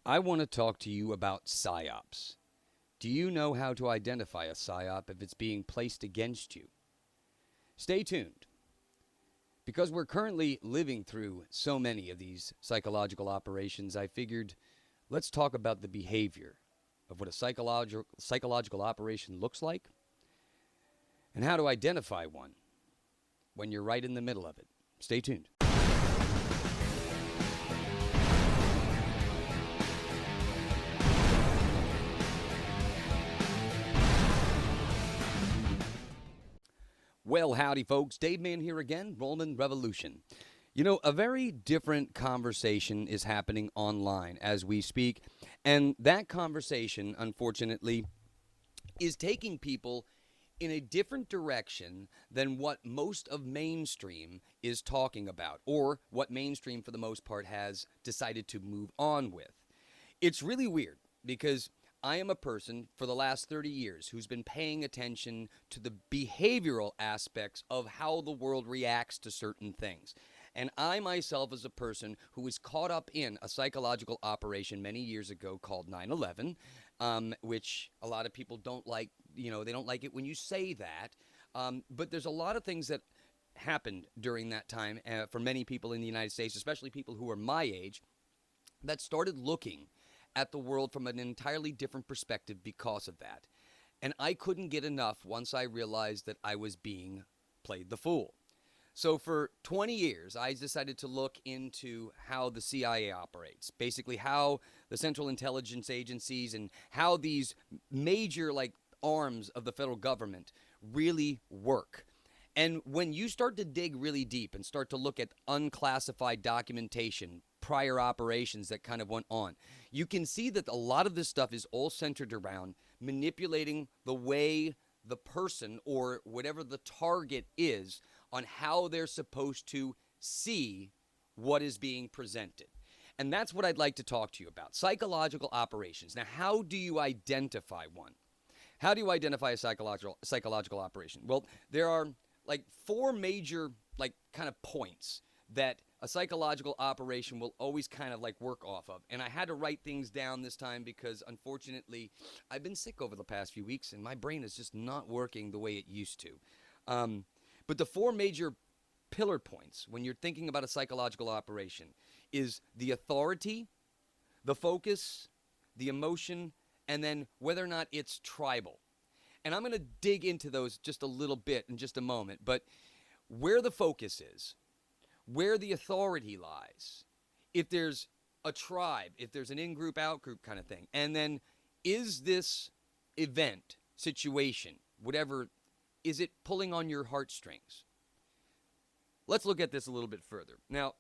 I want to talk to you about Psy-Ops. Do you know how to identify a Psy-Op if it's being placed against you? Stay tuned. Because we're currently living through so many of these psychological operations, I figured let's talk about the behavior of what a psychological operation looks like and how to identify one when you're right in the middle of it. Stay tuned. Well, howdy, folks. DaveMan here again, Rollman Revolution. You know, a very different conversation is happening online as we speak, and that conversation, unfortunately, is taking people in a different direction than what most of mainstream is talking about, or what mainstream, for the most part, has decided to move on with. It's really weird because I am a person for the last 30 years who's been paying attention to the behavioral aspects of how the world reacts to certain things. And I myself is a person who was caught up in a psychological operation many years ago called 9/11, which a lot of people don't like. You know, they don't like it when you say that. But there's a lot of things that happened during that time for many people in the United States, especially people who are my age, that started looking at the world from an entirely different perspective because of that. And I couldn't get enough once I realized that I was being played the fool. So for 20 years, I decided to look into how the CIA operates, basically how the Central Intelligence Agencies and how these major arms of the federal government really work. And when you start to dig really deep and start to look at unclassified documentation, prior operations that kind of went on, you can see that a lot of this stuff is all centered around manipulating the way the person or whatever the target is on how they're supposed to see what is being presented. And that's what I'd like to talk to you about. Psychological operations. Now, how do you identify one? How do you identify a psychological operation? Well, there are four major kind of points that a psychological operation will always kind of work off of. And I had to write things down this time because, unfortunately, I've been sick over the past few weeks and my brain is just not working the way it used to. But the four major pillar points when you're thinking about a psychological operation is the authority, the focus, the emotion, and then whether or not it's tribal. And I'm going to dig into those just a little bit in just a moment. But where the focus is, where the authority lies, if there's a tribe, if there's an in-group, out-group kind of thing, and then is this event, situation, whatever, is it pulling on your heartstrings? Let's look at this a little bit further. Now,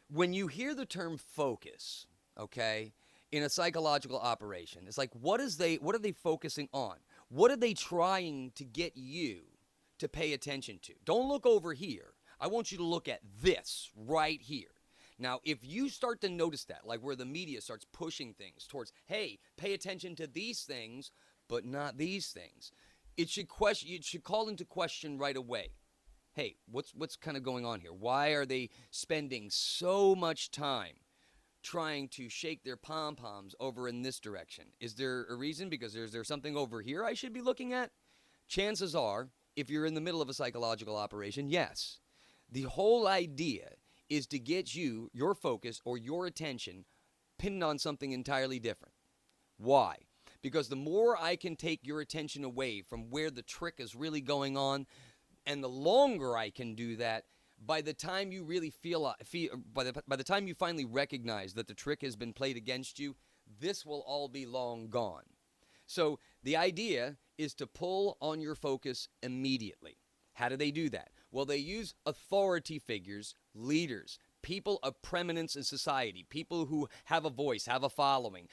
when you hear the term focus, okay, in a psychological operation, it's like, what are they focusing on? What are they trying to get you to pay attention to? Don't look over here. I want you to look at this right here. Now, if you start to notice that, like where the media starts pushing things towards, hey, pay attention to these things, but not these things, it should call into question right away. Hey, what's kind of going on here? Why are they spending so much time trying to shake their pom-poms over in this direction? Is there a reason? Because is there something over here I should be looking at? Chances are, if you're in the middle of a psychological operation, yes. The whole idea is to get your focus or your attention pinned on something entirely different. Why? Because the more I can take your attention away from where the trick is really going on, and the longer I can do that, by the time you really by the time you finally recognize that the trick has been played against you, this will all be long gone. So the idea is to pull on your focus immediately. How do they do that? Well, they use authority figures, leaders, people of preeminence in society, people who have a voice, have a following,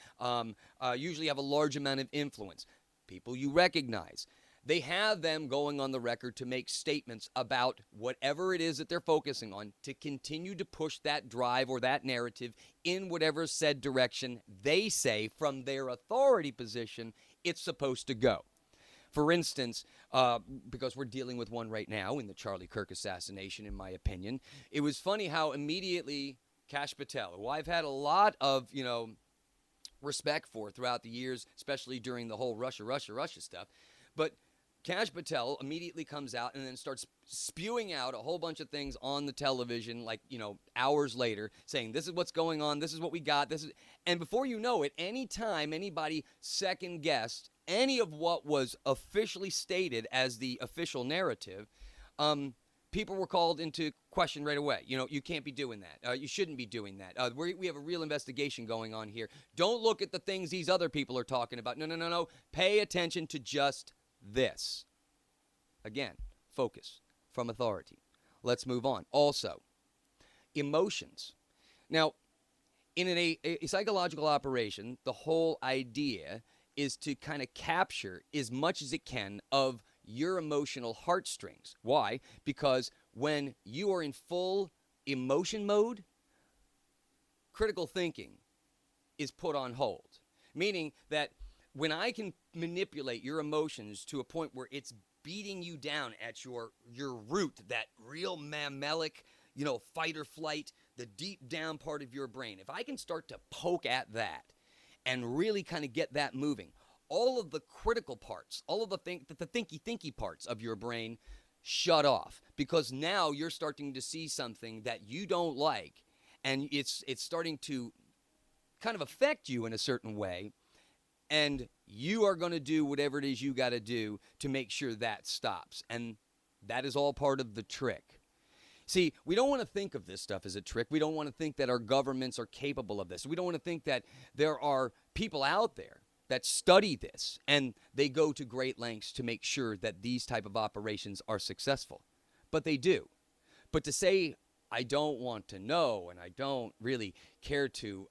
usually have a large amount of influence, people you recognize. They have them going on the record to make statements about whatever it is that they're focusing on to continue to push that drive or that narrative in whatever said direction they say from their authority position it's supposed to go. For instance, because we're dealing with one right now in the Charlie Kirk assassination, in my opinion, it was funny how immediately Kash Patel, who I've had a lot of, respect for throughout the years, especially during the whole Russia stuff. But Kash Patel immediately comes out and then starts spewing out a whole bunch of things on the television, like, hours later, saying, this is what's going on, this is what we got, and before you know it, anytime anybody second-guessed any of what was officially stated as the official narrative, people were called into question right away. You can't be doing that. You shouldn't be doing that. We have a real investigation going on here. Don't look at the things these other people are talking about. No. Pay attention to just this. Again, focus from authority. Let's move on. Also, emotions. Now, in a psychological operation, the whole idea is to kind of capture as much as it can of your emotional heartstrings. Why? Because when you are in full emotion mode, critical thinking is put on hold. Meaning that when I can manipulate your emotions to a point where it's beating you down at your root, that real mammalic, fight or flight, the deep down part of your brain, if I can start to poke at that and really kind of get that moving, all of the critical parts, all of the thinky parts of your brain shut off, because now you're starting to see something that you don't like, and it's starting to kind of affect you in a certain way, and you are going to do whatever it is you got to do to make sure that stops. And that is all part of the trick. See, we don't want to think of this stuff as a trick. We don't want to think that our governments are capable of this. We don't want to think that there are people out there that study this and they go to great lengths to make sure that these type of operations are successful. But they do. But to say, I don't want to know and I don't really care to,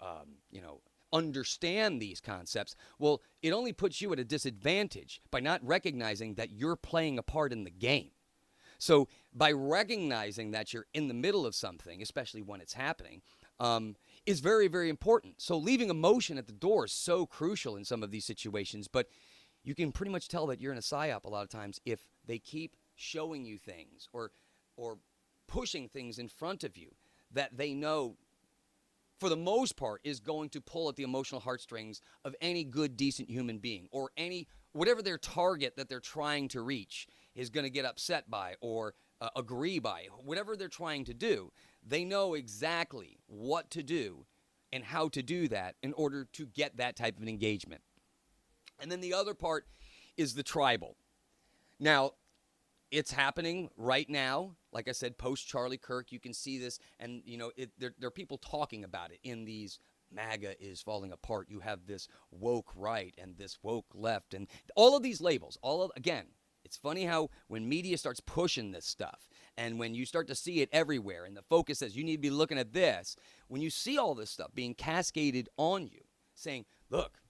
understand these concepts, well, it only puts you at a disadvantage by not recognizing that you're playing a part in the game. So by recognizing that you're in the middle of something, especially when it's happening, is very, very important. So leaving emotion at the door is so crucial in some of these situations, but you can pretty much tell that you're in a Psy-Op a lot of times if they keep showing you things or pushing things in front of you that they know, for the most part, is going to pull at the emotional heartstrings of any good, decent human being, or whatever their target that they're trying to reach is going to get upset by or agree by. Whatever they're trying to do, they know exactly what to do and how to do that in order to get that type of an engagement. And then the other part is the tribal. Now, it's happening right now. Like I said, post Charlie Kirk, you can see this, and there are people talking about it in these MAGA is falling apart. You have this woke right and this woke left, and all of these labels. Again, it's funny how when media starts pushing this stuff, and when you start to see it everywhere, and the focus says you need to be looking at this, when you see all this stuff being cascaded on you, saying, "Look,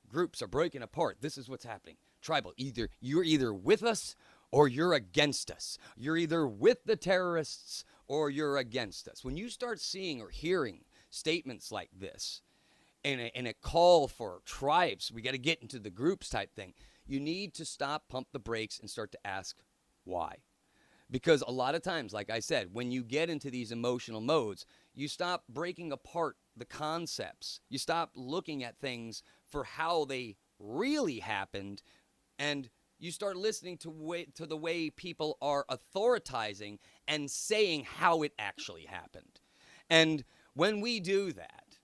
groups are breaking apart. This is what's happening." Tribal. You're either with us or you're against us. You're either with the terrorists or you're against us. When you start seeing or hearing statements like this and a call for tribes, we got to get into the groups type thing, you need to stop, pump the brakes, and start to ask why. Because a lot of times, like I said, when you get into these emotional modes, you stop breaking apart the concepts. You stop looking at things for how they really happened, and you start listening to the way people are authorizing and saying how it actually happened. And when we do that,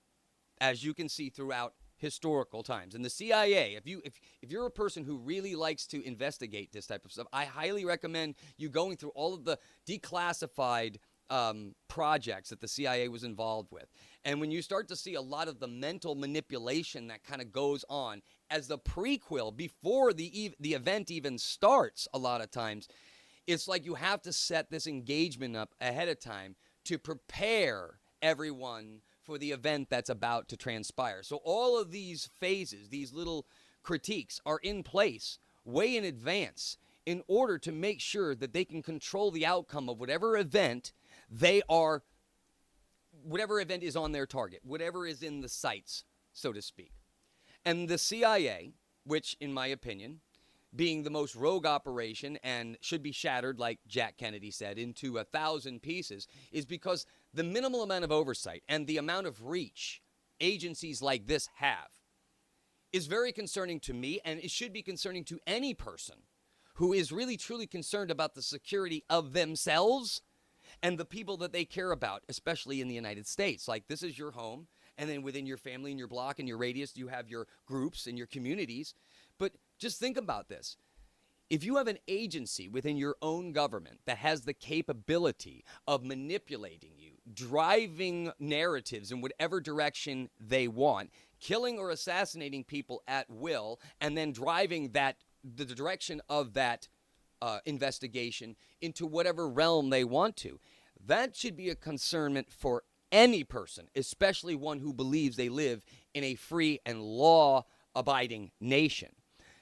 as you can see throughout historical times, and the CIA, if you're a person who really likes to investigate this type of stuff, I highly recommend you going through all of the declassified projects that the CIA was involved with. And when you start to see a lot of the mental manipulation that kind of goes on as the prequel before the event even starts, a lot of times, it's like you have to set this engagement up ahead of time to prepare everyone for the event that's about to transpire. So all of these phases, these little critiques, are in place way in advance in order to make sure that they can control the outcome of whatever event whatever event is on their target, whatever is in the sights, so to speak. And the CIA, which, in my opinion, being the most rogue operation and should be shattered, like Jack Kennedy said, into 1,000 pieces, is because the minimal amount of oversight and the amount of reach agencies like this have is very concerning to me, and it should be concerning to any person who is really truly concerned about the security of themselves and the people that they care about, especially in the United States. Like, this is your home, and then within your family and your block and your radius, you have your groups and your communities. But just think about this. If you have an agency within your own government that has the capability of manipulating you, driving narratives in whatever direction they want, killing or assassinating people at will, and then driving the direction of that investigation into whatever realm they want to, that should be a concernment for any person, especially one who believes they live in a free and law-abiding nation.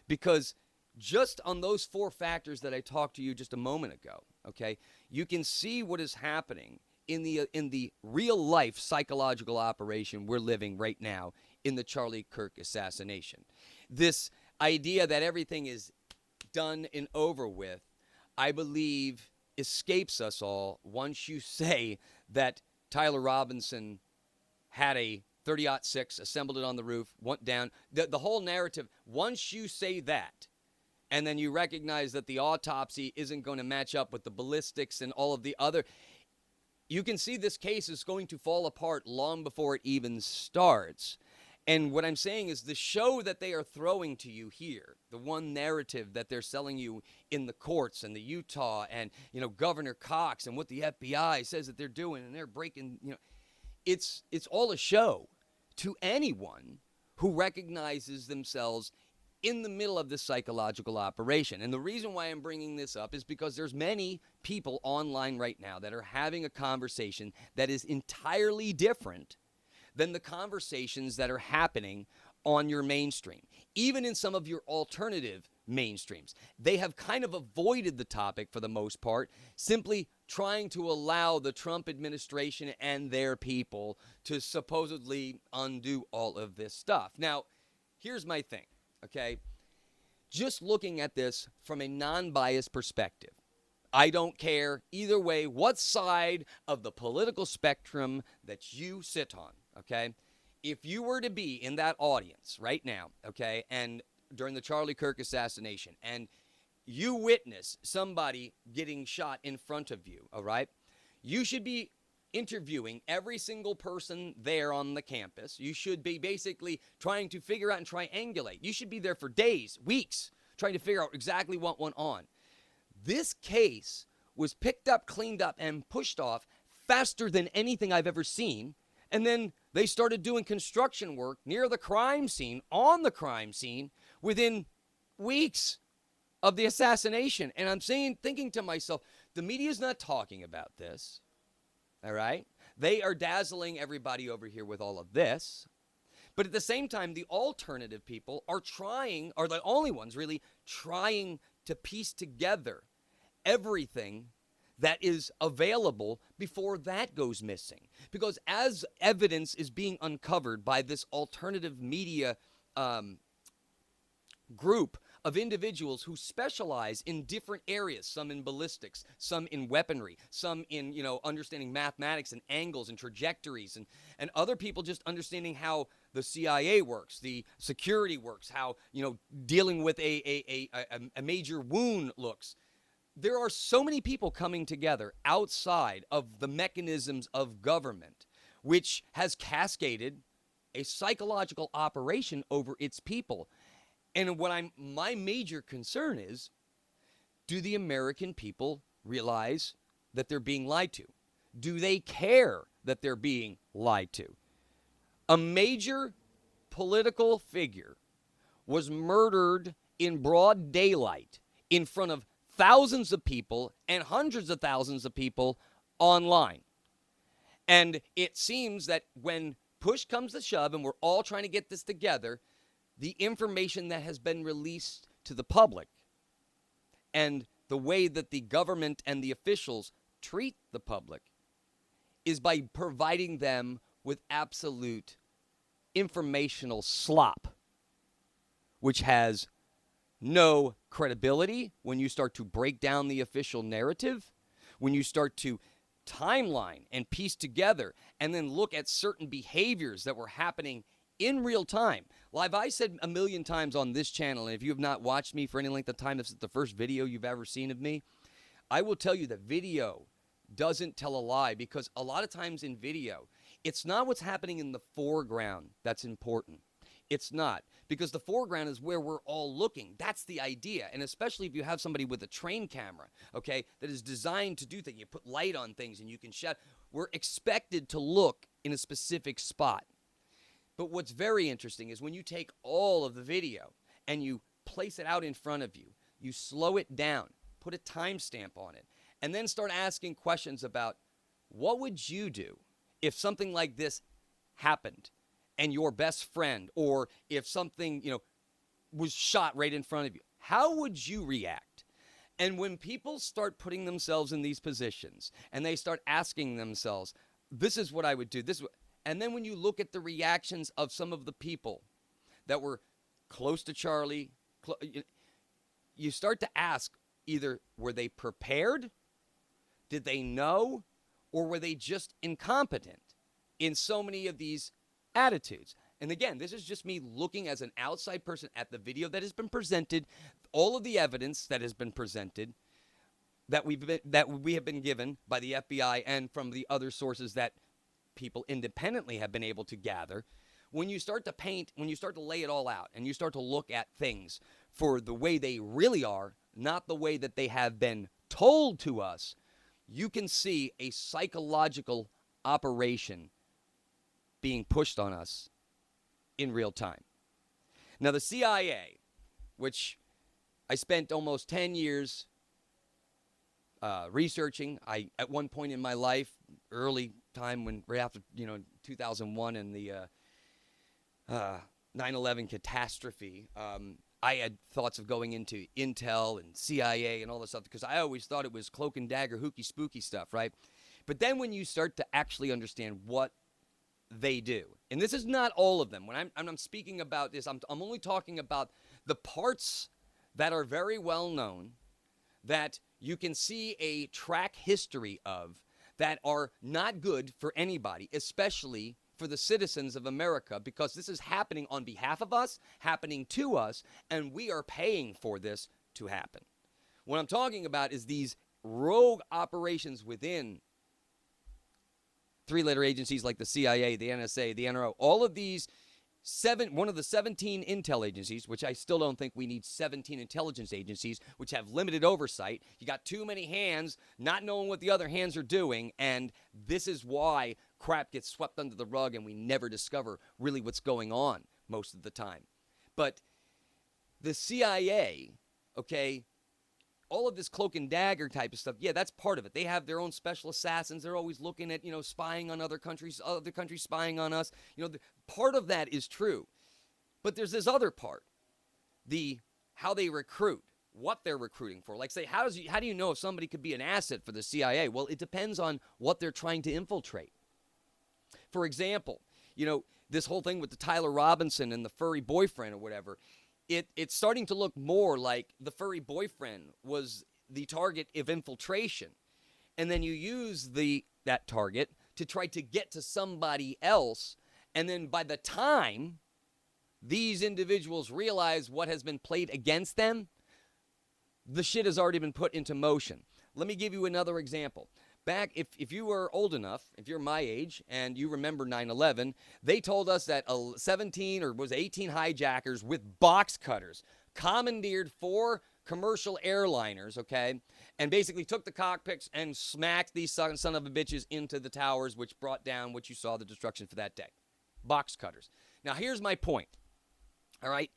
Because just on those four factors that I talked to you just a moment ago, okay, you can see what is happening in the real-life psychological operation we're living right now in the Charlie Kirk assassination. This idea that everything is done and over with, I believe, escapes us all once you say that Tyler Robinson had a 30-06, assembled it on the roof, went down. The whole narrative, once you say that, and then you recognize that the autopsy isn't going to match up with the ballistics and all of the other, you can see this case is going to fall apart long before it even starts. And what I'm saying is the show that they are throwing to you here, the one narrative that they're selling you in the courts and the Utah and, Governor Cox and what the FBI says that they're doing, and they're breaking, it's all a show to anyone who recognizes themselves in the middle of this psychological operation. And the reason why I'm bringing this up is because there's many people online right now that are having a conversation that is entirely different than the conversations that are happening on your mainstream. Even in some of your alternative mainstreams, they have kind of avoided the topic for the most part, simply trying to allow the Trump administration and their people to supposedly undo all of this stuff. Now, here's my thing, okay? Just looking at this from a non-biased perspective, I don't care either way what side of the political spectrum that you sit on, okay? If you were to be in that audience right now, okay, and during the Charlie Kirk assassination, and you witness somebody getting shot in front of you, all right, you should be interviewing every single person there on the campus. You should be basically trying to figure out and triangulate. You should be there for days, weeks, trying to figure out exactly what went on. This case was picked up, cleaned up, and pushed off faster than anything I've ever seen. And then they started doing construction work near the crime scene, on the crime scene, within weeks of the assassination. And I'm thinking to myself, the media's not talking about this, all right? They are dazzling everybody over here with all of this. But at the same time, the alternative people are the only ones really trying to piece together everything that is available before that goes missing. Because as evidence is being uncovered by this alternative media group of individuals who specialize in different areas, some in ballistics, some in weaponry, some in, understanding mathematics and angles and trajectories, and other people just understanding how the CIA works, the security works, how, dealing with a major wound looks. There are so many people coming together outside of the mechanisms of government, which has cascaded a psychological operation over its people. And my major concern is, do the American people realize that they're being lied to? Do they care that they're being lied to? A major political figure was murdered in broad daylight in front of thousands of people and hundreds of thousands of people online. And it seems that when push comes to shove and we're all trying to get this together, the information that has been released to the public and the way that the government and the officials treat the public is by providing them with absolute informational slop, which has no credibility when you start to break down the official narrative, when you start to timeline and piece together and then look at certain behaviors that were happening in real time. Like I said a million times on this channel, and if you have not watched me for any length of time, this is the first video you've ever seen of me, I will tell you that video doesn't tell a lie, because a lot of times in video, it's not what's happening in the foreground that's important. It's not, because the foreground is where we're all looking. That's the idea. And especially if you have somebody with a train camera, okay, that is designed to do things. You put light on things and you can shut. We're expected to look in a specific spot. But what's very interesting is when you take all of the video and you place it out in front of you, you slow it down, put a timestamp on it, and then start asking questions about what would you do if something like this happened and your best friend, or if something, was shot right in front of you. How would you react? And when people start putting themselves in these positions and they start asking themselves, this is what I would do, and then when you look at the reactions of some of the people that were close to Charlie, you start to ask, either were they prepared, did they know, or were they just incompetent in so many of these attitudes? And again, this is just me looking as an outside person at the video that has been presented, all of the evidence that has been presented, that we have been given by the FBI and from the other sources that people independently have been able to gather. When you start to paint, when you start to lay it all out, and you start to look at things for the way they really are, not the way that they have been told to us, you can see a psychological operation being pushed on us in real time. Now, the CIA, which I spent almost 10 years researching, at one point in my life, early time when right after 2001 and the 9/11 catastrophe, I had thoughts of going into Intel and CIA and all this stuff, because I always thought it was cloak and dagger, hooky spooky stuff, right? But then when you start to actually understand what they do, and this is not all of them. When I'm speaking about this, I'm only talking about the parts that are very well known, that you can see a track history of, that are not good for anybody, especially for the citizens of America, because this is happening on behalf of us, happening to us, and we are paying for this to happen. What I'm talking about is these rogue operations within three-letter agencies like the CIA, the NSA, the NRO, all of these one of the 17 intel agencies, which I still don't think we need 17 intelligence agencies, which have limited oversight. You got too many hands not knowing what the other hands are doing, and this is why crap gets swept under the rug and we never discover really what's going on most of the time. But the CIA, okay, all of this cloak and dagger type of stuff, yeah, that's part of it. They have their own special assassins. They're always looking at, spying on other countries spying on us. Part of that is true. But there's this other part, how they recruit, what they're recruiting for. Like, say, how do you know if somebody could be an asset for the CIA? Well, it depends on what they're trying to infiltrate. For example, this whole thing with the Tyler Robinson and the furry boyfriend or whatever, it's starting to look more like the furry boyfriend was the target of infiltration. And then you use that target to try to get to somebody else. And then by the time these individuals realize what has been played against them, the shit has already been put into motion. Let me give you another example. Back, if you were old enough, if you're my age, and you remember 9/11, they told us that 17 or was 18 hijackers with box cutters commandeered 4 commercial airliners, okay, and basically took the cockpits and smacked these son of a bitches into the towers, which brought down what you saw, the destruction for that day. Box cutters. Now, here's my point, all right?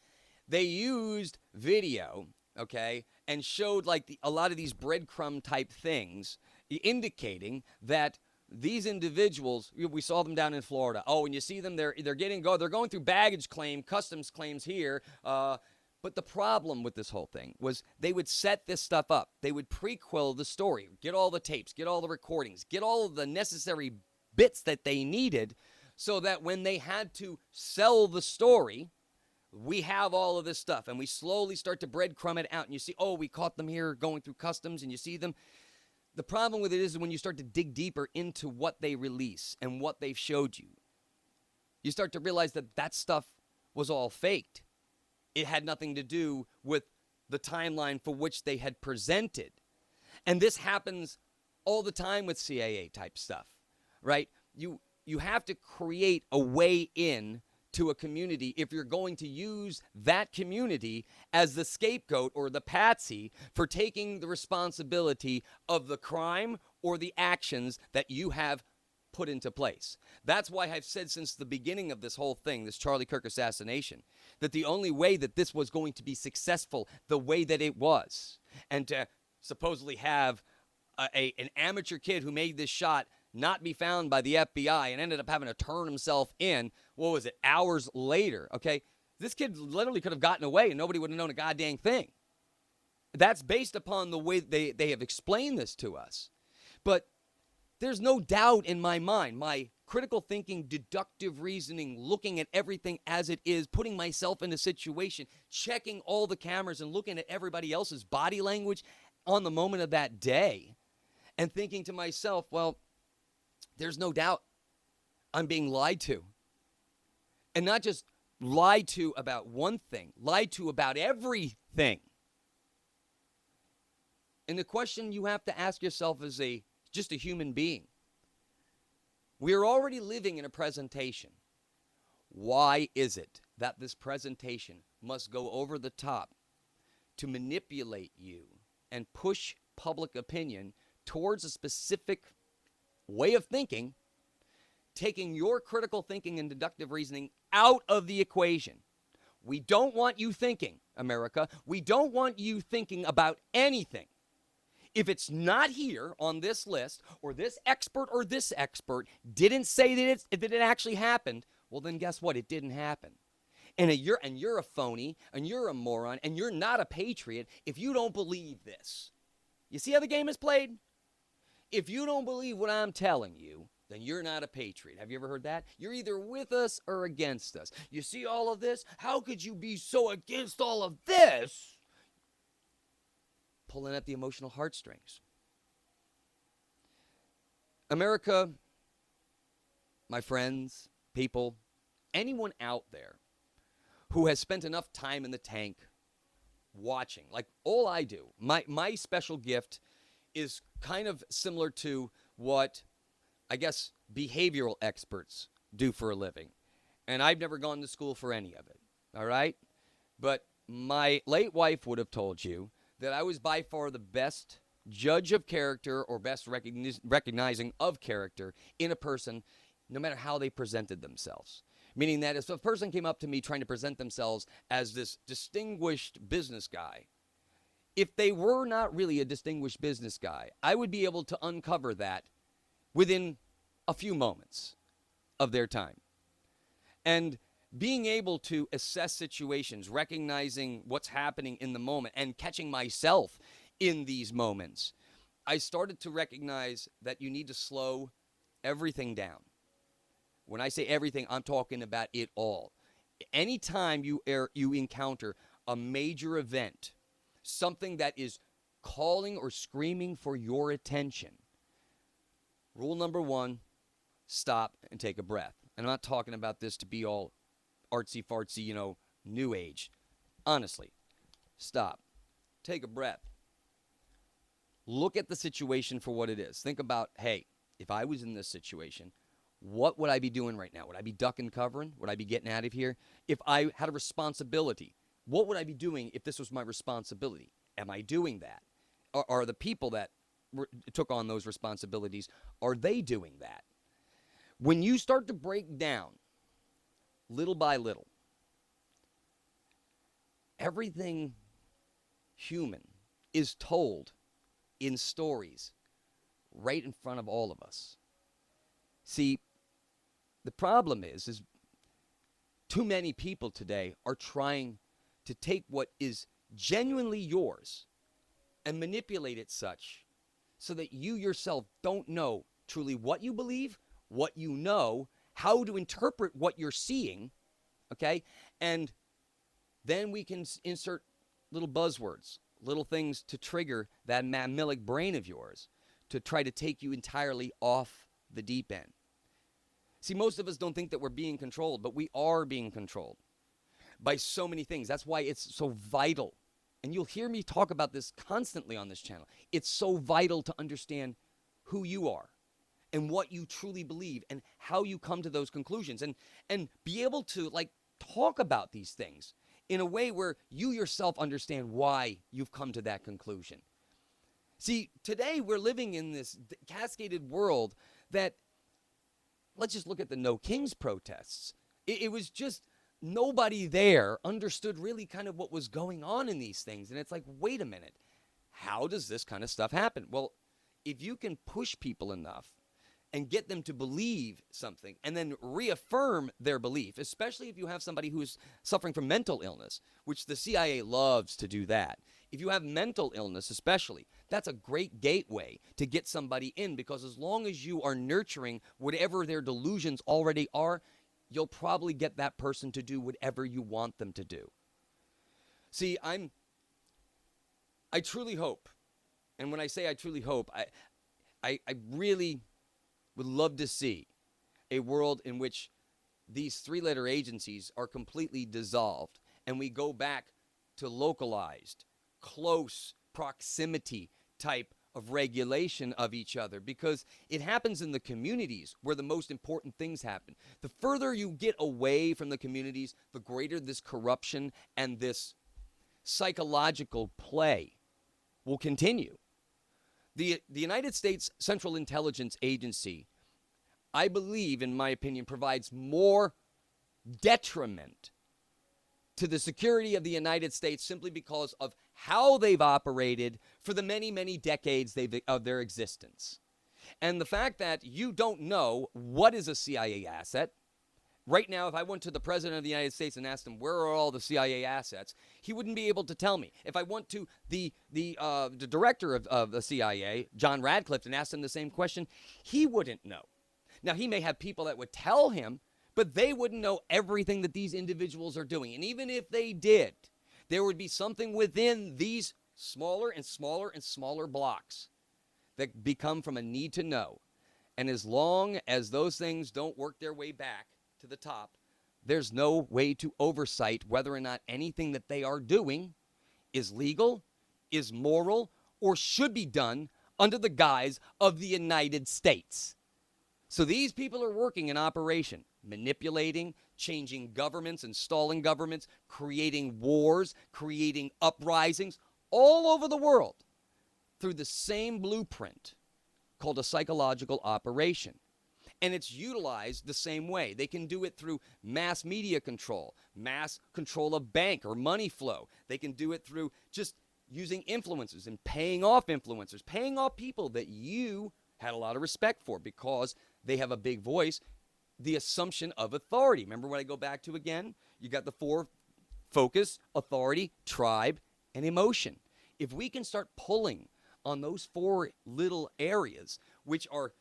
They used video, okay, and showed like a lot of these breadcrumb type things, indicating that these individuals, we saw them down in Florida. Oh, and you see them, they're going through baggage claim, customs claims here. But the problem with this whole thing was they would set this stuff up. They would prequel the story, get all the tapes, get all the recordings, get all of the necessary bits that they needed, so that when they had to sell the story, we have all of this stuff, and we slowly start to breadcrumb it out. And you see, oh, we caught them here going through customs, and you see them. The problem with it is when you start to dig deeper into what they release and what they've showed you, you start to realize that that stuff was all faked. It had nothing to do with the timeline for which they had presented. And this happens all the time with CIA type stuff, right? You have to create a way in to a community if you're going to use that community as the scapegoat or the patsy for taking the responsibility of the crime or the actions that you have put into place. That's why I've said since the beginning of this whole thing, this Charlie Kirk assassination, that the only way that this was going to be successful the way that it was, and to supposedly have an amateur kid who made this shot not be found by the FBI and ended up having to turn himself in, what was it, hours later, okay? This kid literally could have gotten away and nobody would have known a goddamn thing. That's based upon the way they have explained this to us. But there's no doubt in my mind, my critical thinking, deductive reasoning, looking at everything as it is, putting myself in a situation, checking all the cameras and looking at everybody else's body language on the moment of that day and thinking to myself, well, there's no doubt I'm being lied to. And not just lied to about one thing, lied to about everything. And the question you have to ask yourself as just a human being, we're already living in a presentation. Why is it that this presentation must go over the top to manipulate you and push public opinion towards a specific way of thinking, taking your critical thinking and deductive reasoning out of the equation? We don't want you thinking, America. We don't want you thinking about anything. If it's not here on this list, or this expert didn't say that it actually happened, well, then guess what? It didn't happen. And you're a phony, and you're a moron, and you're not a patriot if you don't believe this. You see how the game is played? If you don't believe what I'm telling you, then you're not a patriot. Have you ever heard that? You're either with us or against us. You see all of this? How could you be so against all of this? Pulling at the emotional heartstrings. America, my friends, people, anyone out there who has spent enough time in the tank watching, like all I do, my special gift is kind of similar to what, I guess, behavioral experts do for a living. And I've never gone to school for any of it, all right? But my late wife would have told you that I was by far the best judge of character or best recognizing of character in a person, no matter how they presented themselves. Meaning that if a person came up to me trying to present themselves as this distinguished business guy, if they were not really a distinguished business guy, I would be able to uncover that within a few moments of their time. And being able to assess situations, recognizing what's happening in the moment, and catching myself in these moments, I started to recognize that you need to slow everything down. When I say everything, I'm talking about it all. Anytime you encounter a major event, something that is calling or screaming for your attention, rule number one, stop and take a breath. And I'm not talking about this to be all artsy-fartsy, new age. Honestly, stop. Take a breath. Look at the situation for what it is. Think about, hey, if I was in this situation, what would I be doing right now? Would I be ducking, covering? Would I be getting out of here? If I had a responsibility, what would I be doing if this was my responsibility? Am I doing that? Are the people that took on those responsibilities, are they doing that? When you start to break down little by little everything human is told in stories right in front of all of us. See, the problem is too many people today are trying to take what is genuinely yours and manipulate it such so that you yourself don't know truly what you believe, what you know, how to interpret what you're seeing, okay? And then we can insert little buzzwords, little things to trigger that mammalic brain of yours to try to take you entirely off the deep end. See, most of us don't think that we're being controlled, but we are being controlled by so many things. That's why it's so vital. And you'll hear me talk about this constantly on this channel. It's so vital to understand who you are and what you truly believe and how you come to those conclusions, and be able to talk about these things in a way where you yourself understand why you've come to that conclusion. See, today we're living in this cascaded world that, let's just look at the No Kings protests. It was just nobody there understood really kind of what was going on in these things. And it's like, wait a minute, how does this kind of stuff happen? Well, if you can push people enough and get them to believe something and then reaffirm their belief, especially if you have somebody who's suffering from mental illness, which the CIA loves to do that. If you have mental illness especially, that's a great gateway to get somebody in, because as long as you are nurturing whatever their delusions already are, you'll probably get that person to do whatever you want them to do. See, I truly hope, and when I say I truly hope, I really would love to see a world in which these three-letter agencies are completely dissolved and we go back to localized, close proximity type of regulation of each other, because it happens in the communities where the most important things happen. The further you get away from the communities, the greater this corruption and this psychological play will continue. The United States Central Intelligence Agency, I believe, in my opinion, provides more detriment to the security of the United States simply because of how they've operated for the many, many decades of their existence. And the fact that you don't know what is a CIA asset. Right now, if I went to the President of the United States and asked him, where are all the CIA assets, he wouldn't be able to tell me. If I went to the director of the CIA, John Radcliffe, and asked him the same question, he wouldn't know. Now, he may have people that would tell him, but they wouldn't know everything that these individuals are doing. And even if they did, there would be something within these smaller and smaller and smaller blocks that become from a need to know. And as long as those things don't work their way back to the top, there's no way to oversight whether or not anything that they are doing is legal, is moral, or should be done under the guise of the United States. So these people are working in operation, manipulating, changing governments, installing governments, creating wars, creating uprisings all over the world through the same blueprint called a psychological operation. And it's utilized the same way. They can do it through mass media control, mass control of bank or money flow. They can do it through just using influencers and paying off influencers, paying off people that you had a lot of respect for because they have a big voice. The assumption of authority. Remember what I go back to again? You got the four: focus, authority, tribe, and emotion. If we can start pulling on those four little areas, which are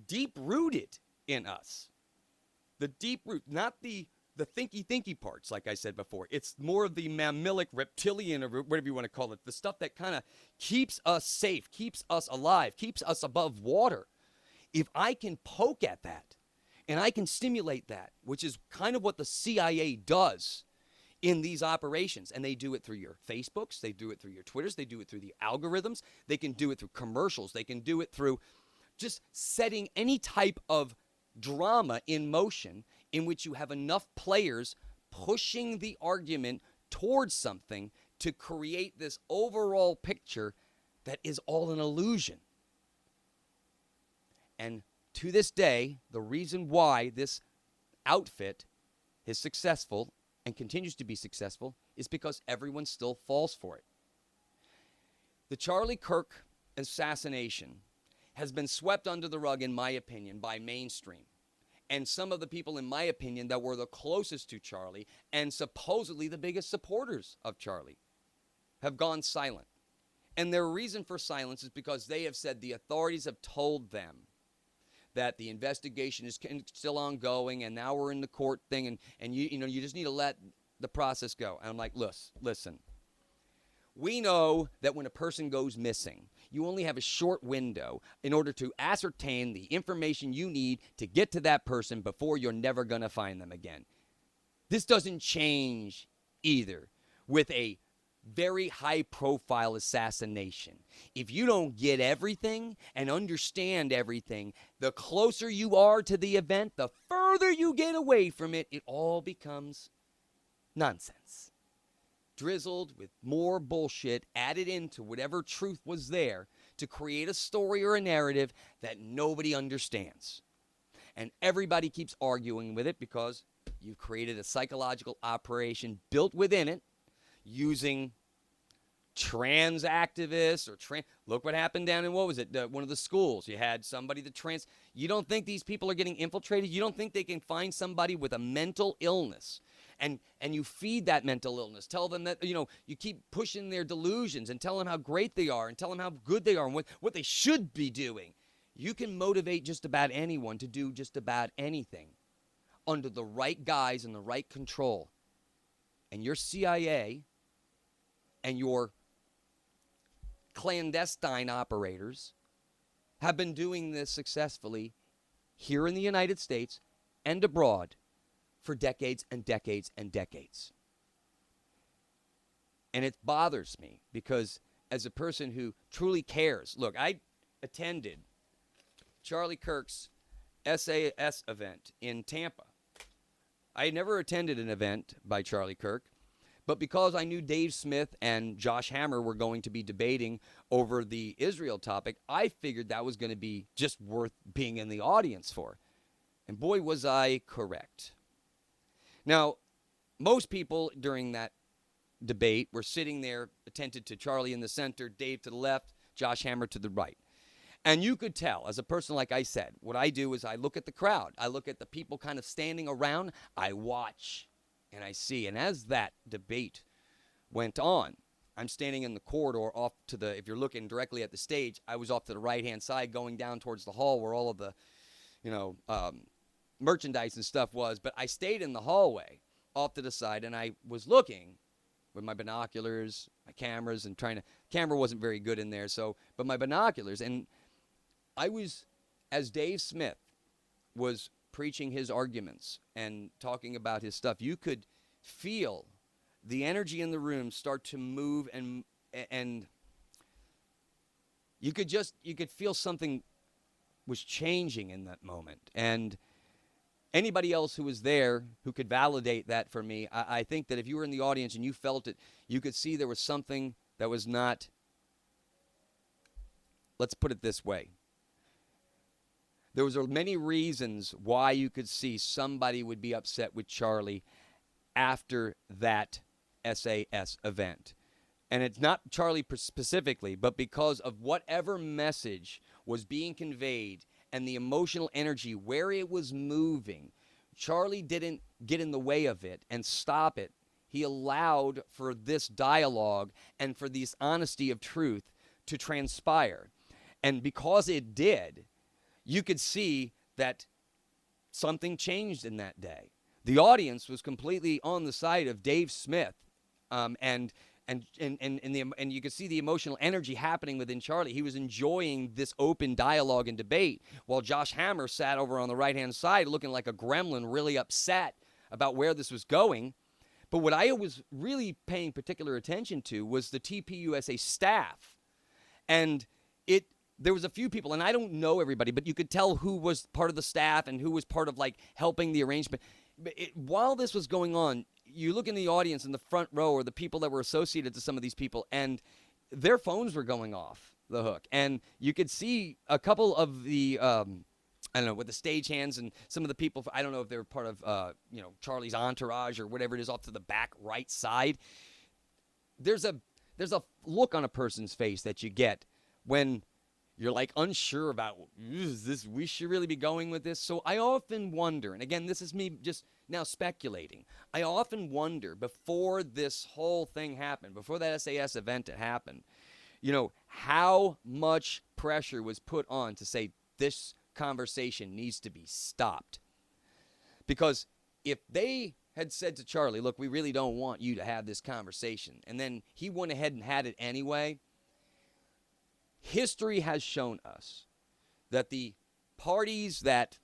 deep-rooted in us, the deep root, not the thinky parts, like I said before. It's more of the mammalic, reptilian, or whatever you want to call it, the stuff that kind of keeps us safe, keeps us alive, keeps us above water. If I can poke at that, and I can stimulate that, which is kind of what the CIA does in these operations. And they do it through your Facebooks, they do it through your Twitters, they do it through the algorithms, they can do it through commercials, they can do it through just setting any type of drama in motion in which you have enough players pushing the argument towards something to create this overall picture that is all an illusion. And to this day, the reason why this outfit is successful and continues to be successful is because everyone still falls for it. The Charlie Kirk assassination has been swept under the rug, in my opinion, by mainstream. And some of the people, in my opinion, that were the closest to Charlie and supposedly the biggest supporters of Charlie have gone silent. And their reason for silence is because they have said the authorities have told them that the investigation is still ongoing, and now we're in the court thing, and you just need to let the process go. And I'm like, listen, we know that when a person goes missing, you only have a short window in order to ascertain the information you need to get to that person before you're never going to find them again. This doesn't change either with a very high-profile assassination. If you don't get everything and understand everything, the closer you are to the event, the further you get away from it, it all becomes nonsense. Drizzled with more bullshit added into whatever truth was there to create a story or a narrative that nobody understands. And everybody keeps arguing with it because you've created a psychological operation built within it using trans activists or look what happened down in, what was it, one of the schools. You had somebody you don't think these people are getting infiltrated? You don't think they can find somebody with a mental illness and you feed that mental illness, tell them that, you keep pushing their delusions and tell them how great they are and tell them how good they are and what they should be doing. You can motivate just about anyone to do just about anything under the right guise and the right control. And your CIA and your clandestine operators have been doing this successfully here in the United States and abroad for decades and decades and decades. And it bothers me because as a person who truly cares, look, I attended Charlie Kirk's SAS event in Tampa. I had never attended an event by Charlie Kirk, but because I knew Dave Smith and Josh Hammer were going to be debating over the Israel topic, I figured that was going to be just worth being in the audience for. And boy, was I correct. Now, most people during that debate were sitting there attentive to Charlie in the center, Dave to the left, Josh Hammer to the right. And you could tell, as a person, like I said, what I do is I look at the crowd. I look at the people kind of standing around. I watch and I see. And as that debate went on, I'm standing in the corridor off to the, if you're looking directly at the stage, I was off to the right-hand side going down towards the hall where all of the, merchandise and stuff was. But I stayed in the hallway off to the side and I was looking with my binoculars, my cameras, and camera wasn't very good in there, but my binoculars. And I was, as Dave Smith was preaching his arguments and talking about his stuff, you could feel the energy in the room start to move and you could feel something was changing in that moment. And anybody else who was there who could validate that for me, I think that if you were in the audience and you felt it, you could see there was something that was not, let's put it this way. There was many reasons why you could see somebody would be upset with Charlie after that SAS event. And it's not Charlie specifically, but because of whatever message was being conveyed and the emotional energy where it was moving. Charlie didn't get in the way of it and stop it. He allowed for this dialogue and for this honesty of truth to transpire. And because it did, you could see that something changed in that day. The audience was completely on the side of Dave Smith, and you could see the emotional energy happening within Charlie. He was enjoying this open dialogue and debate, while Josh Hammer sat over on the right-hand side looking like a gremlin, really upset about where this was going. But what I was really paying particular attention to was the TPUSA staff. And there was a few people, and I don't know everybody, but you could tell who was part of the staff and who was part of helping the arrangement. But while this was going on, you look in the audience in the front row or the people that were associated to some of these people, and their phones were going off the hook. And you could see a couple of the, with the stagehands and some of the people, I don't know if they were part of, Charlie's entourage or whatever it is off to the back right side. There's a look on a person's face that you get when you're unsure about, we should really be going with this. So I often wonder, and again, this is me just now speculating. I often wonder before this whole thing happened, before that SAS event had happened, how much pressure was put on to say this conversation needs to be stopped. Because if they had said to Charlie, look, we really don't want you to have this conversation, and then he went ahead and had it anyway, there's a lot of history has shown us that the parties that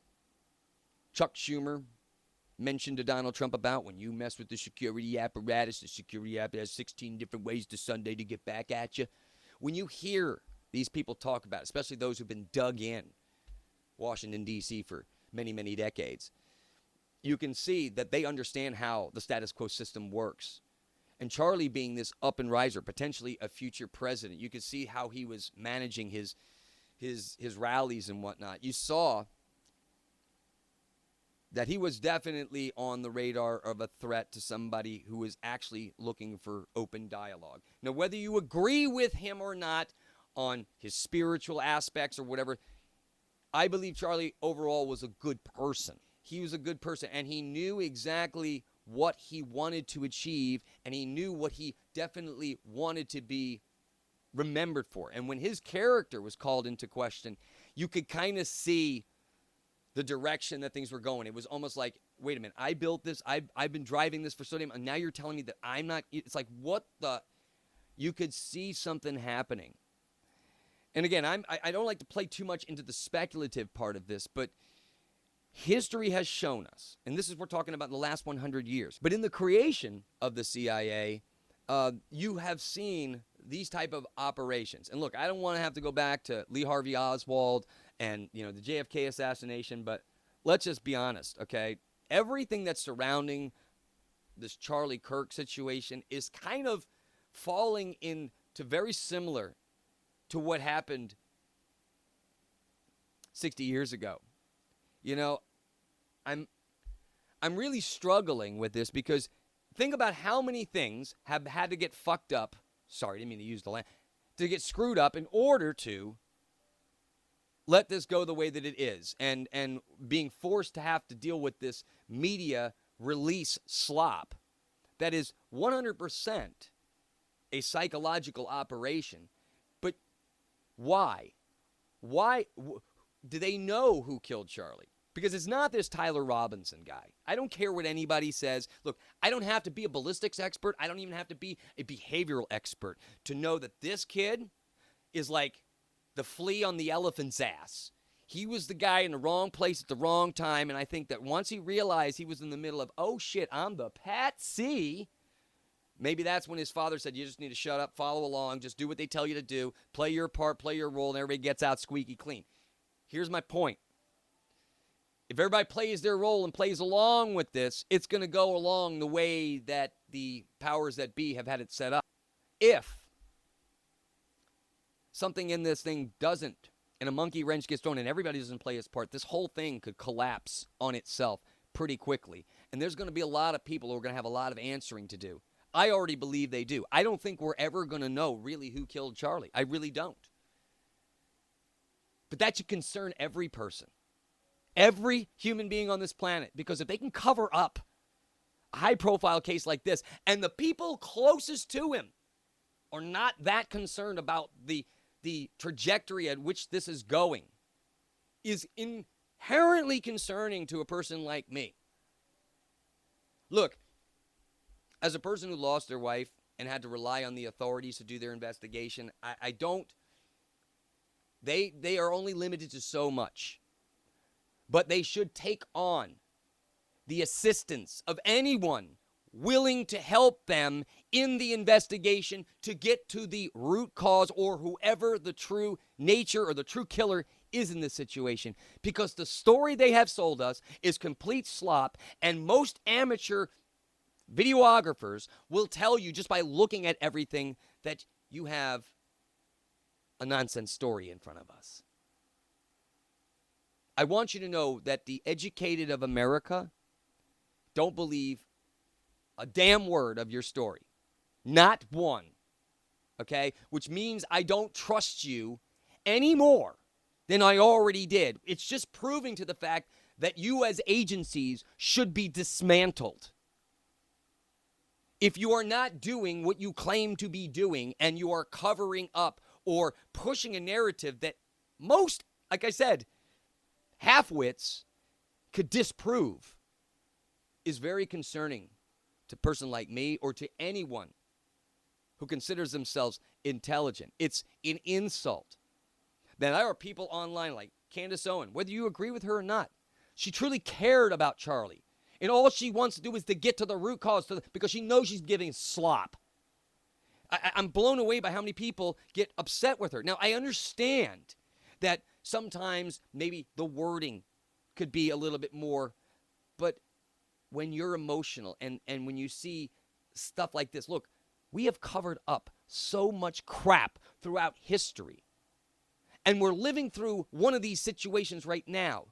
Chuck Schumer mentioned to Donald Trump about, when you mess with the security apparatus, the security app has 16 different ways to Sunday to get back at you. When you hear these people talk about it, especially those who've been dug in Washington, D.C. for many, many decades, you can see that they understand how the status quo system works. And Charlie being this up and riser, potentially a future president, you can see how he was managing his rallies and whatnot. You saw that he was definitely on the radar of a threat to somebody who was actually looking for open dialogue. Now, whether you agree with him or not on his spiritual aspects or whatever, I believe Charlie overall was a good person. He was a good person, and he knew exactly what he wanted to achieve, and he knew what he definitely wanted to be remembered for. And when his character was called into question, you could kind of see the direction that things were going. It was almost like, wait a minute, I built this, I've been driving this for so damn, and now you're telling me that I'm not, it's like, what the, you could see something happening. And again, I don't like to play too much into the speculative part of this, but history has shown us, and this is, we're talking about in the last 100 years, but in the creation of the CIA, you have seen these type of operations. And look, I don't want to have to go back to Lee Harvey Oswald and, the JFK assassination, but let's just be honest, okay? Everything that's surrounding this Charlie Kirk situation is kind of falling into very similar to what happened 60 years ago. I'm really struggling with this because think about how many things have had to get fucked up. Sorry, I didn't mean to use the land. To get screwed up in order to let this go the way that it is. And being forced to have to deal with this media release slop that is 100% a psychological operation. But why? Why do they know who killed Charlie? Because it's not this Tyler Robinson guy. I don't care what anybody says. Look, I don't have to be a ballistics expert. I don't even have to be a behavioral expert to know that this kid is like the flea on the elephant's ass. He was the guy in the wrong place at the wrong time, and I think that once he realized he was in the middle of, oh shit, I'm the patsy, maybe that's when his father said, you just need to shut up, follow along, just do what they tell you to do, play your part, play your role, and everybody gets out squeaky clean. Here's my point. If everybody plays their role and plays along with this, it's going to go along the way that the powers that be have had it set up. If something in this thing doesn't, and a monkey wrench gets thrown and everybody doesn't play its part, this whole thing could collapse on itself pretty quickly. And there's going to be a lot of people who are going to have a lot of answering to do. I already believe they do. I don't think we're ever going to know really who killed Charlie. I really don't. But that should concern every person. Every human being on this planet, because if they can cover up a high-profile case like this, and the people closest to him are not that concerned about the trajectory at which this is going, is inherently concerning to a person like me. Look, as a person who lost their wife and had to rely on the authorities to do their investigation, I don't. They are only limited to so much. But they should take on the assistance of anyone willing to help them in the investigation to get to the root cause or whoever the true nature or the true killer is in this situation. Because the story they have sold us is complete slop, and most amateur videographers will tell you just by looking at everything that you have a nonsense story in front of us. I want you to know that the educated of America don't believe a damn word of your story. Not one. Okay? Which means I don't trust you any more than I already did. It's just proving to the fact that you as agencies should be dismantled. If you are not doing what you claim to be doing and you are covering up or pushing a narrative that most, like I said, half-wits could disprove, is very concerning to a person like me or to anyone who considers themselves intelligent. It's an insult Then there are people online like Candace Owen, whether you agree with her or not. She truly cared about Charlie. And all she wants to do is to get to the root cause because she knows she's giving slop. I'm blown away by how many people get upset with her. Now, I understand that sometimes maybe the wording could be a little bit more, but when you're emotional and when you see stuff like this, look, we have covered up so much crap throughout history. And we're living through one of these situations right now.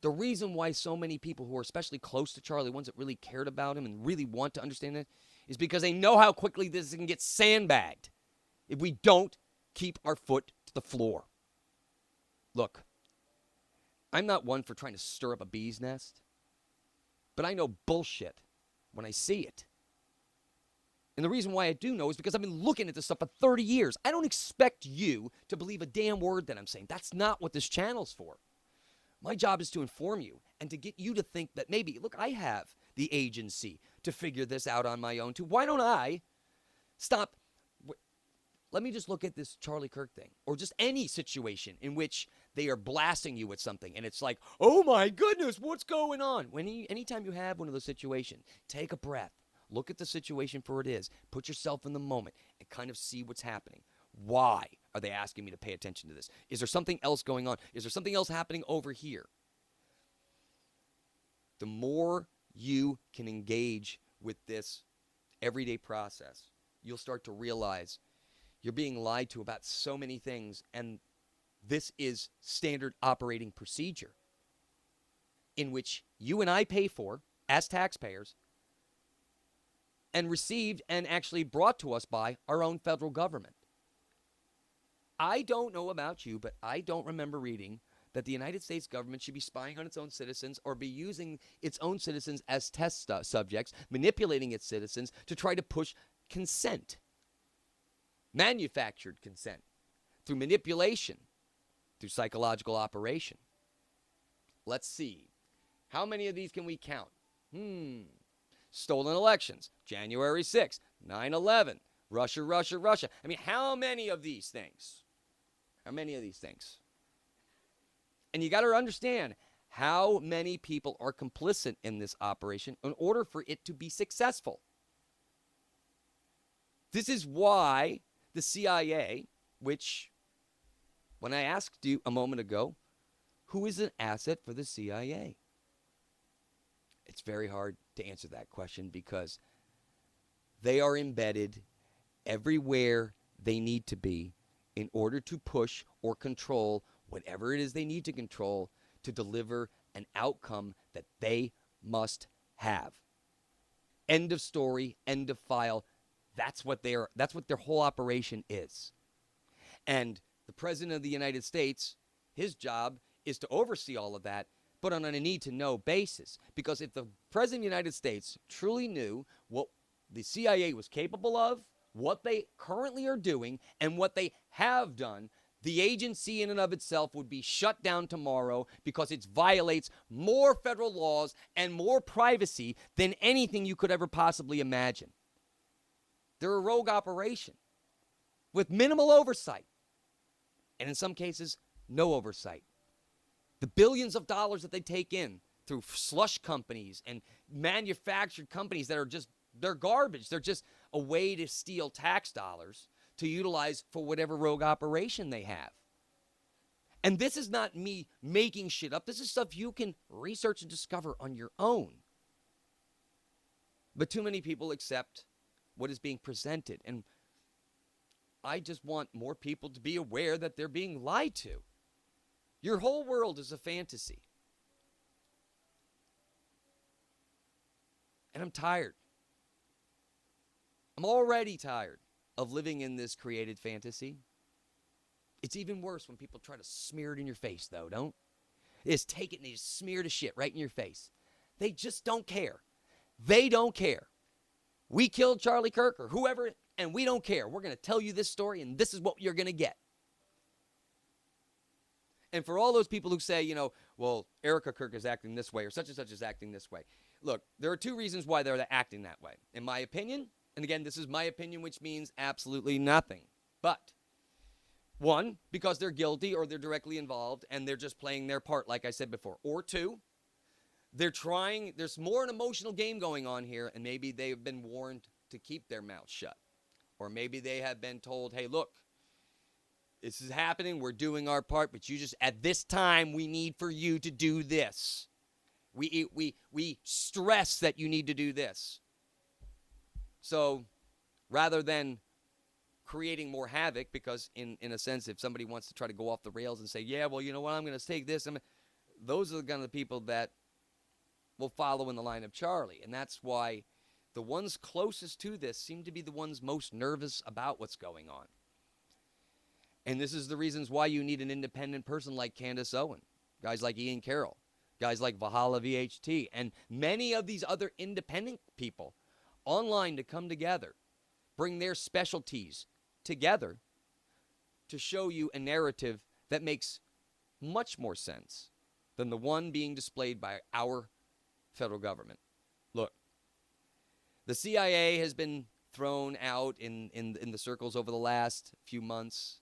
The reason why so many people who are especially close to Charlie, ones that really cared about him and really want to understand it, is because they know how quickly this can get sandbagged if we don't keep our foot to the floor. Look, I'm not one for trying to stir up a bee's nest, but I know bullshit when I see it. And the reason why I do know is because I've been looking at this stuff for 30 years. I don't expect you to believe a damn word that I'm saying. That's not what this channel's for. My job is to inform you and to get you to think that maybe, look, I have the agency to figure this out on my own too. Why don't I stop? Let me just look at this Charlie Kirk thing, or just any situation in which they are blasting you with something and it's like, oh my goodness, what's going on? Anytime you have one of those situations, take a breath. Look at the situation for what it is. Put yourself in the moment and kind of see what's happening. Why are they asking me to pay attention to this? Is there something else going on? Is there something else happening over here? The more you can engage with this everyday process, you'll start to realize you're being lied to about so many things, and this is standard operating procedure in which you and I pay for as taxpayers and received and actually brought to us by our own federal government. I don't know about you, but I don't remember reading that the United States government should be spying on its own citizens or be using its own citizens as test subjects, manipulating its citizens to try to push consent, manufactured consent, through manipulation, through psychological operation. Let's see. How many of these can we count? Stolen elections, January 6th, 9/11, Russia, Russia, Russia. I mean, how many of these things? How many of these things? And you got to understand how many people are complicit in this operation in order for it to be successful. This is why the CIA, which, when I asked you a moment ago, who is an asset for the CIA? It's very hard to answer that question because they are embedded everywhere they need to be in order to push or control whatever it is they need to control to deliver an outcome that they must have. End of story, end of file. That's what their whole operation is. And the President of the United States, his job is to oversee all of that, but on a need-to-know basis. Because if the President of the United States truly knew what the CIA was capable of, what they currently are doing, and what they have done, the agency in and of itself would be shut down tomorrow because it violates more federal laws and more privacy than anything you could ever possibly imagine. They're a rogue operation with minimal oversight, and in some cases, no oversight. The billions of dollars that they take in through slush companies and manufactured companies that are just, they're garbage. They're just a way to steal tax dollars to utilize for whatever rogue operation they have. And this is not me making shit up. This is stuff you can research and discover on your own. But too many people accept what is being presented. And I just want more people to be aware that they're being lied to. Your whole world is a fantasy. And I'm tired. I'm already tired of living in this created fantasy. It's even worse when people try to smear it in your face, though, don't? They just take it and they just smear the shit right in your face. They just don't care. They don't care. We killed Charlie Kirk or whoever, and we don't care. We're going to tell you this story, and this is what you're going to get. And for all those people who say, you know, well, Erica Kirk is acting this way or such and such is acting this way. Look, there are two reasons why they're acting that way. In my opinion, and again, this is my opinion, which means absolutely nothing. But One, because they're guilty or they're directly involved and they're just playing their part, like I said before. Or two, there's more an emotional game going on here, and maybe they've been warned to keep their mouth shut. Or maybe they have been told, hey, look, this is happening, we're doing our part, but you just, at this time, we need for you to do this. We stress that you need to do this. So rather than creating more havoc, because in a sense, if somebody wants to try to go off the rails and say, yeah, well, you know what, I'm going to take this, those are the kind of people that will follow in the line of Charlie. And that's why the ones closest to this seem to be the ones most nervous about what's going on. And this is the reasons why you need an independent person like Candace Owen, guys like Ian Carroll, guys like ValhallaVFT, and many of these other independent people online to come together, bring their specialties together to show you a narrative that makes much more sense than the one being displayed by our federal government. Look, the CIA has been thrown out in the circles over the last few months.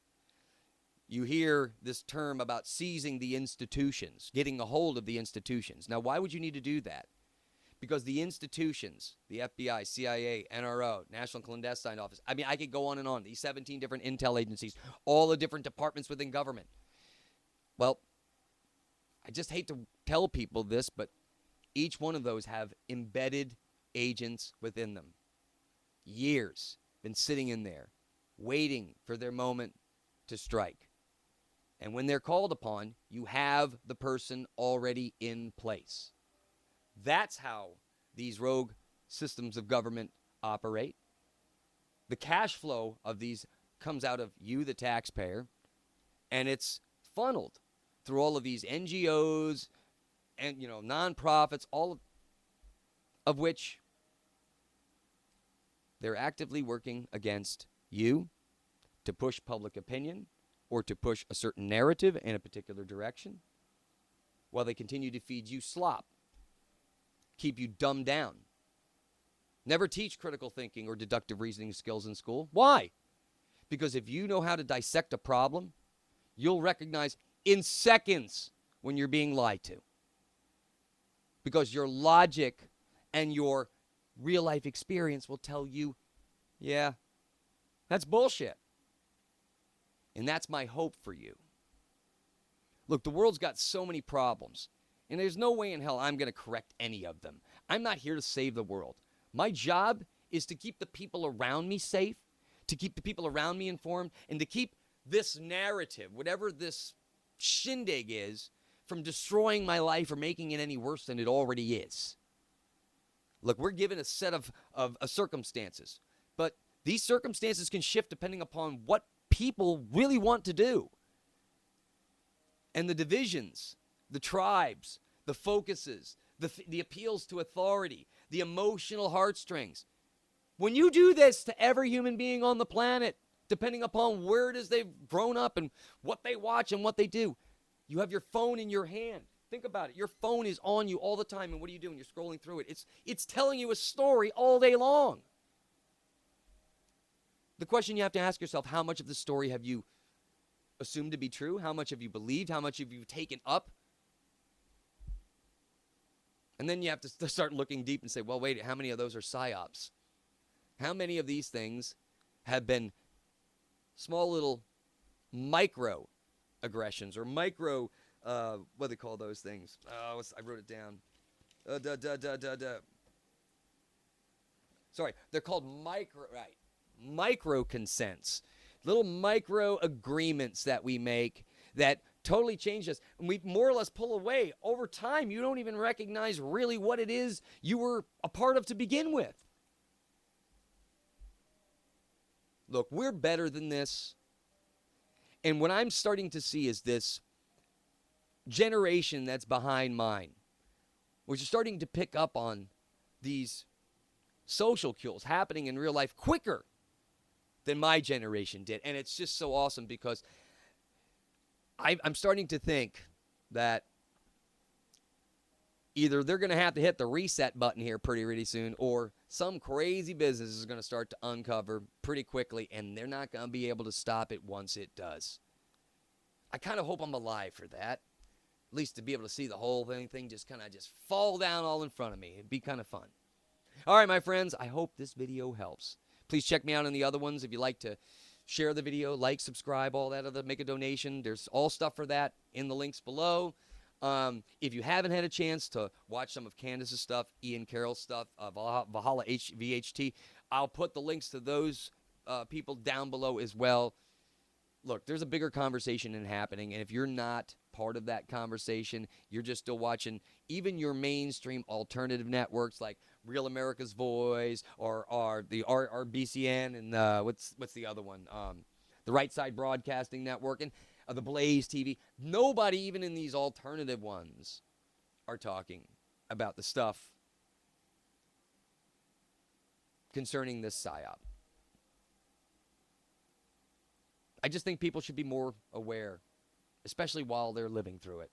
You hear this term about seizing the institutions, getting a hold of the institutions. Now, why would you need to do that? Because the institutions, the FBI, CIA, NRO, National Clandestine Office, I mean, I could go on and on. These 17 different intel agencies, all the different departments within government. Well, I just hate to tell people this, but each one of those have embedded agents within them. Years been sitting in there, waiting for their moment to strike. And when they're called upon, you have the person already in place. That's how these rogue systems of government operate. The cash flow of these comes out of you, the taxpayer, and it's funneled through all of these NGOs and, nonprofits, all of which they're actively working against you to push public opinion or to push a certain narrative in a particular direction, while they continue to feed you slop, keep you dumbed down, never teach critical thinking or deductive reasoning skills in school. Why? Because if you know how to dissect a problem, you'll recognize in seconds when you're being lied to. Because your logic and your real-life experience will tell you, yeah, that's bullshit. And that's my hope for you. Look, the world's got so many problems, and there's no way in hell I'm going to correct any of them. I'm not here to save the world. My job is to keep the people around me safe, to keep the people around me informed, and to keep this narrative, whatever this shindig is, from destroying my life or making it any worse than it already is. Look, we're given a set of circumstances, but these circumstances can shift depending upon what people really want to do. And the divisions, the tribes, the focuses, the appeals to authority, the emotional heartstrings. When you do this to every human being on the planet, depending upon where it is they've grown up and what they watch and what they do, you have your phone in your hand. Think about it. Your phone is on you all the time, and what are you doing? You're scrolling through it. It's telling you a story all day long. The question you have to ask yourself, how much of the story have you assumed to be true? How much have you believed? How much have you taken up? And then you have to start looking deep and say, well, wait, how many of those are Psy-Ops? How many of these things have been small little micro aggressions or micro, what do they call those things? I wrote it down. Sorry, they're called micro consents, little micro agreements that we make that totally change us. And we more or less pull away. Over time, you don't even recognize really what it is you were a part of to begin with. Look, we're better than this. And what I'm starting to see is this generation that's behind mine, which is starting to pick up on these social cues happening in real life quicker than my generation did. And it's just so awesome because I'm starting to think that either they're going to have to hit the reset button here pretty soon, or some crazy business is going to start to uncover pretty quickly, and they're not going to be able to stop it once it does. I kind of hope I'm alive for that. At least to be able to see the whole thing just kind of just fall down all in front of me. It'd be kind of fun. All right, my friends, I hope this video helps. Please check me out on the other ones. If you like to share the video, like, subscribe, all that other, make a donation. There's all stuff for that in the links below. If you haven't had a chance to watch some of Candace's stuff, Ian Carroll's stuff, ValhallaVFT, I'll put the links to those people down below as well. Look, there's a bigger conversation happening, and if you're not part of that conversation, you're just still watching even your mainstream alternative networks like Real America's Voice or the RBCN and what's the other one? The Right Side Broadcasting Network and the Blaze TV. Nobody, even in these alternative ones, are talking about the stuff concerning this Psy-Op. I just think people should be more aware, especially while they're living through it,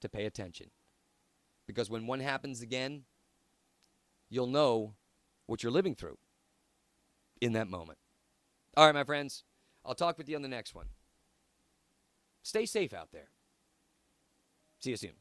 to pay attention. Because when one happens again, you'll know what you're living through in that moment. All right, my friends, I'll talk with you on the next one. Stay safe out there. See you soon.